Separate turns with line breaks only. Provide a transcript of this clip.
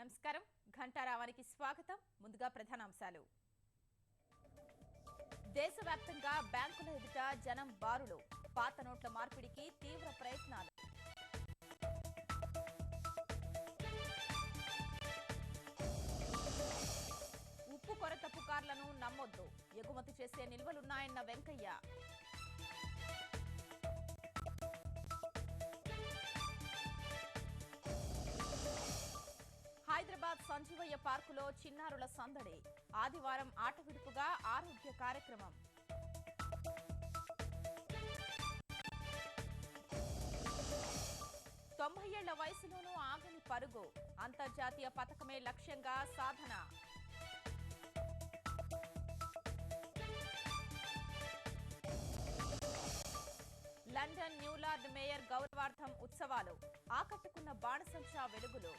నమస్కారం ఘంటారావానికి స్వాగతం ముందుగా ప్రధానాంశాలు దేశవ్యాప్తంగా బ్యాంకుల ఎదుట జనం బారులు పాత నోట్ల మార్పిడికి తీవ్ర ప్రయత్నాలు ఉప్పు కొరత పుకార్లను నమ్మొద్దు ఎగుమతి చేసే నిల్వలున్నాయన్న వెంకయ్య హైదరాబాద్ సంజీవయ్య పార్కులో చిన్నారుల సందడి ఆదివారం ఆట విడుపుగా ఆరోగ్య కార్యక్రమం 90 ఏళ్ల వయసులోనూ ఆగని పరుగు అంతర్జాతీయ పథకమే లక్ష్యంగా సాధన లండన్ న్యూలార్డ్ మేయర్ గౌరవార్థం ఉత్సవాలు ఆకట్టుకున్న బాణసంచా వెలుగులు